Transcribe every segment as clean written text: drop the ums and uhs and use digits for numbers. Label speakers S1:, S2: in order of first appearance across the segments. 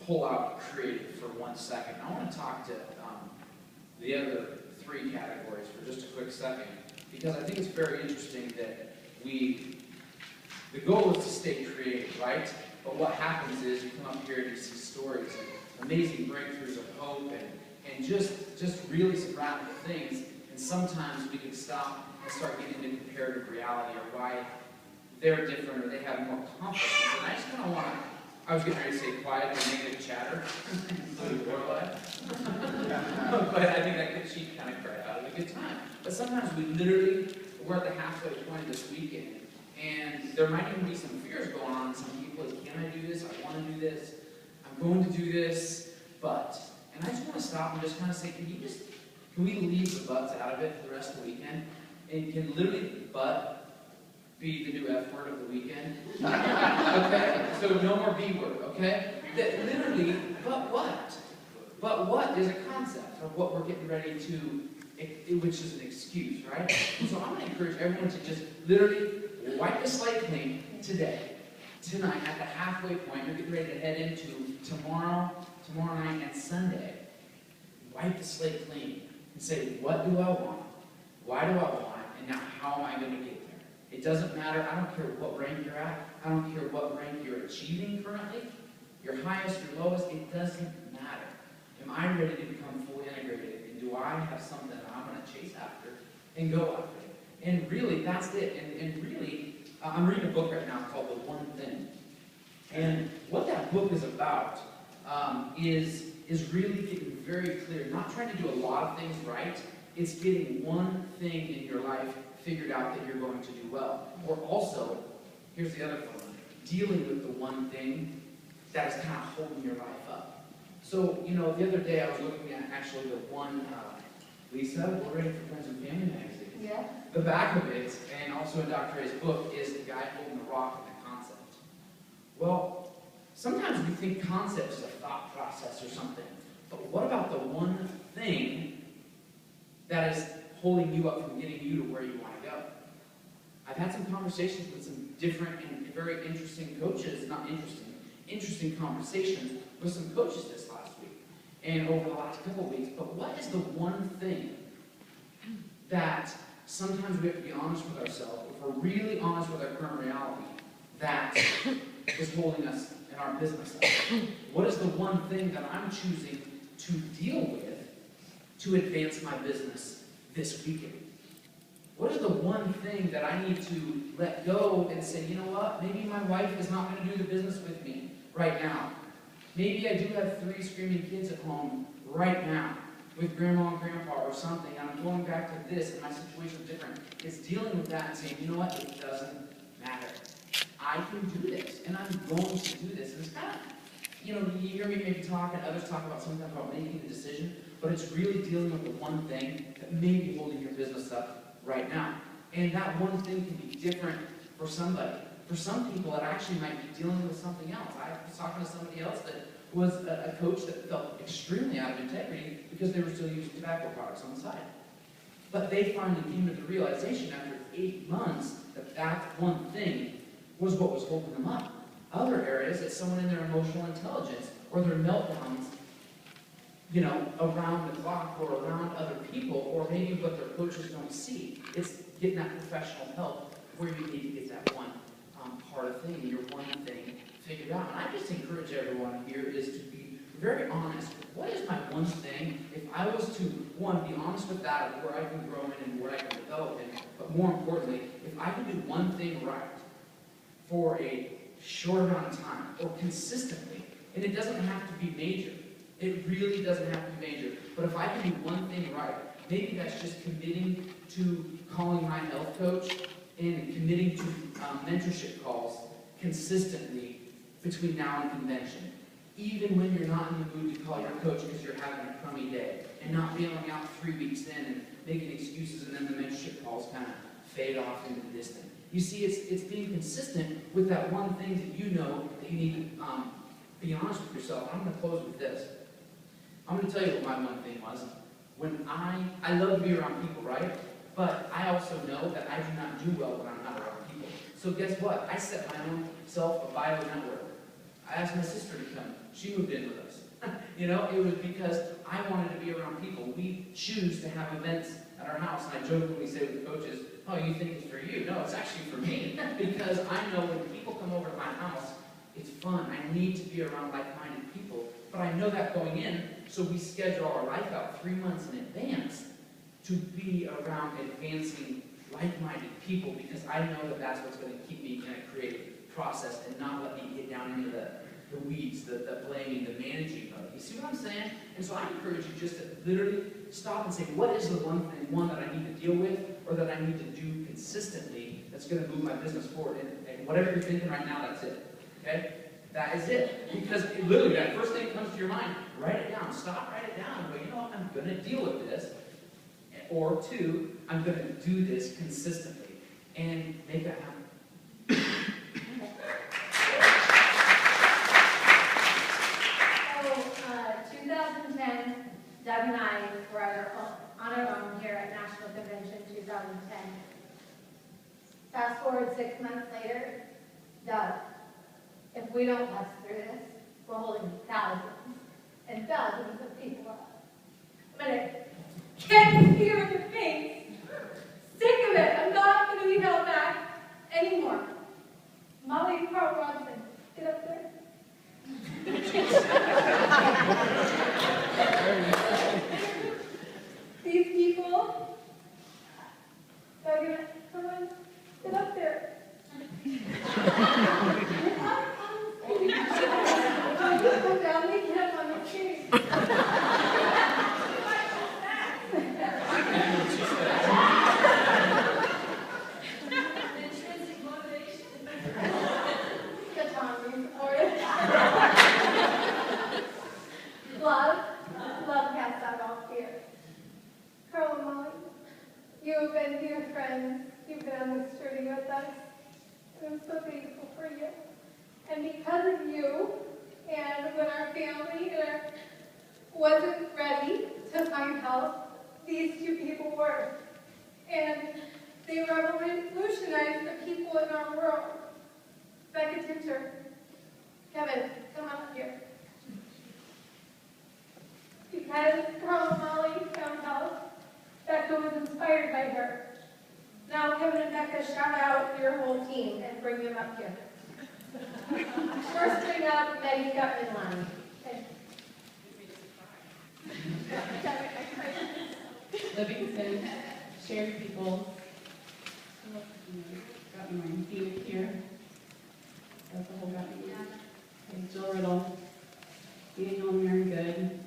S1: pull out creative for 1 second. I want to talk to the other 3 categories for just a quick second, because I think it's very interesting that the goal is to stay creative, right? But what happens is you come up here and you see stories and amazing breakthroughs of hope and just really some radical things. And sometimes we can stop and start getting into comparative reality, or why they're different, or they have more confidence. And I just kind of want to, I was getting ready to say quiet and negative chatter, including Lorelai. But I think that she kind of cried out of a good time. But sometimes we're at the halfway point this weekend, and there might even be some fears going on in some people. Can I do this? I want to do this. I'm going to do this. But, and I just want to stop and just kind of say, can we leave the buts out of it for the rest of the weekend? And can literally but be the new F word of the weekend? Okay? So no more B word, okay? That literally, but what? But what is a concept of what we're getting ready to, which is an excuse, right? And so I'm going to encourage everyone to just literally wipe the slate clean today, tonight, at the halfway point. You're getting ready to head into tomorrow night, and Sunday. Wipe the slate clean and say, what do I want? Why do I want it? And now, how am I going to get there? It doesn't matter. I don't care what rank you're at. I don't care what rank you're achieving currently. Your highest, your lowest, it doesn't matter. Am I ready to become fully integrated? And do I have something that I'm going to chase after and go after? And really, that's it. And really, I'm reading a book right now called The One Thing. And what that book is about is really getting very clear. Not trying to do a lot of things right. It's getting one thing in your life figured out that you're going to do well. Or also, here's the other one, dealing with the one thing that is kind of holding your life up. So, the other day I was looking at actually the one, Lisa, we're ready for Friends and Family magazine.
S2: Yeah.
S1: The back of it, and also in Dr. A's book, is the guy holding the rock and the concept. Well, sometimes we think concept is a thought process or something, but what about the one thing that is holding you up from getting you to where you want to go? I've had some conversations with some different and very interesting coaches, interesting conversations with some coaches this last week and over the last couple of weeks. But what is the one thing that sometimes we have to be honest with ourselves, if we're really honest with our current reality, that is holding us in our business life? What is the one thing that I'm choosing to deal with to advance my business this weekend? What is the one thing that I need to let go and say, you know what, maybe my wife is not going to do the business with me right now. Maybe I do have 3 screaming kids at home right now with grandma and grandpa or something, and I'm going back to this, and my situation is different. It's dealing with that and saying, you know what, it doesn't matter. I can do this, and I'm going to do this. And it's kind of, you hear me maybe talk, and others talk about sometimes about making a decision, but it's really dealing with the one thing that may be holding your business up right now. And that one thing can be different for somebody. For some people, it actually might be dealing with something else. I was talking to somebody else that was a coach that felt extremely out of integrity because they were still using tobacco products on the side. But they finally came to the realization after 8 months that that one thing was what was holding them up. Other areas, it's someone in their emotional intelligence or their meltdowns, around the clock or around other people, or maybe what their coaches don't see. It's getting that professional help where you need to get that one part of thing, your one thing figured out. And I just encourage everyone here is to be very honest. What is my one thing? If I was to, one, be honest with that, of where I can grow in and where I can develop in, but more importantly, if I can do one thing right for a short amount of time, or consistently, and it doesn't have to be major. It really doesn't have to be major. But if I can do one thing right, maybe that's just committing to calling my health coach and committing to mentorship calls consistently between now and convention. Even when you're not in the mood to call your coach because you're having a crummy day, and not bailing out 3 weeks in and making excuses, and then the mentorship calls kind of fade off into the distance. You see, it's being consistent with that one thing that you know that you need to be honest with yourself. I'm going to close with this. I'm going to tell you what my one thing was. When I love to be around people, right? But I also know that I do not do well when I'm not around people. So guess what? I set my own self a bio network. I asked my sister to come. She moved in with us. You know, it was because I wanted to be around people. We choose to have events at our house, and I jokingly say with the coaches, oh, you think it's for you? No, it's actually for me, because I know when people come over to my house, it's fun. I need to be around like-minded people, but I know that going in, so we schedule our life out 3 months in advance to be around advancing like-minded people, because I know that that's what's going to keep me in a creative process and not let me get down into the weeds, the blaming, the managing of it. You see what I'm saying? And so I encourage you just to literally stop and say, what is the one that I need to deal with, or that I need to do consistently that's going to move my business forward? And whatever you're thinking right now, that's it. Okay? That is it. Because literally, that first thing that comes to your mind, write it down. Stop, write it down, and go, you know what, I'm going to deal with this. Or two, I'm going to do this consistently and make that happen.
S2: So, 2010, Doug and I were on our own here at National Convention 2010. Fast forward 6 months later, Doug, if we don't bust through this, we're holding thousands and thousands of people up. I'm gonna kick the fear in your face. Sick of it. I'm not going to be held back anymore. Molly Carl Robinson, get up there. These people, they're going to come on, get up there. Come down, they get up on the tree. Love casts out all fear. Carl and Molly, you have been dear friends. You've been on this journey with us. And I'm so thankful for you. And because of you, and when our family wasn't ready to find help, these two people were. And they revolutionized the people in our world. Becca Tinter, Kevin, come on up here. Because Carl and Molly found help, Becca was inspired by her. Now Kevin and Becca shout out your whole team and bring them up here. First bring up Betty Gutman Lonnie. Okay.
S3: Livingston, Sherry Peoples, got my Phoenix here. That's the whole got me. Okay, Jill Riddle, Daniel and Mary Good,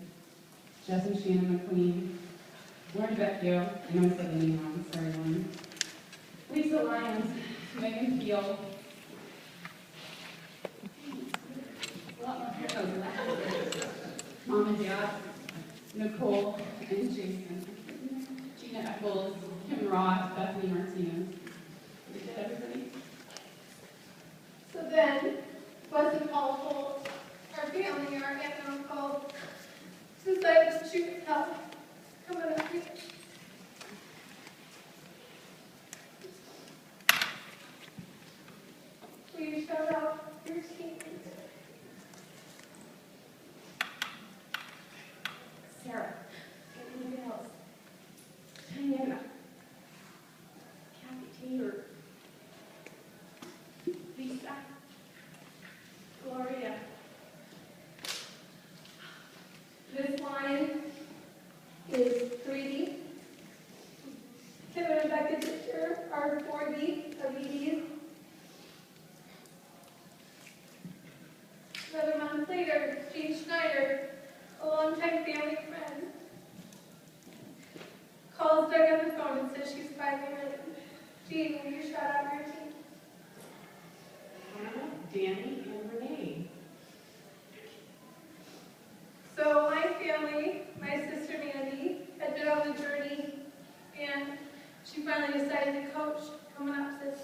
S3: Jess and Shannon McQueen, Lauren Vecchio, I know I said the name wrong, sorry, Lauren. Lisa Lyons, Megan Peel, Mom and Dad, Nicole and Jason, Gina Eccles, Kim Ross, Bethany Martinez. Did I get everybody?
S2: So then, Wes and Paul Holt, our family, our aunt and uncle, decided to choose help. Come on up here. Will you shout out your team? Sarah. Anybody else? Diana. Kathy Taylor. Lisa. Gloria. This line is 3D. Kevin and Becca Disher are 4D of EDs. Another month later, Jean Schneider, a longtime family friend, calls Doug on the phone and says she's finally ready. Jean, will you shout out your team?
S3: Anna, Danny, and Renee.
S2: So my family, my sister Mandy, had been on the journey, and she finally decided to coach coming up this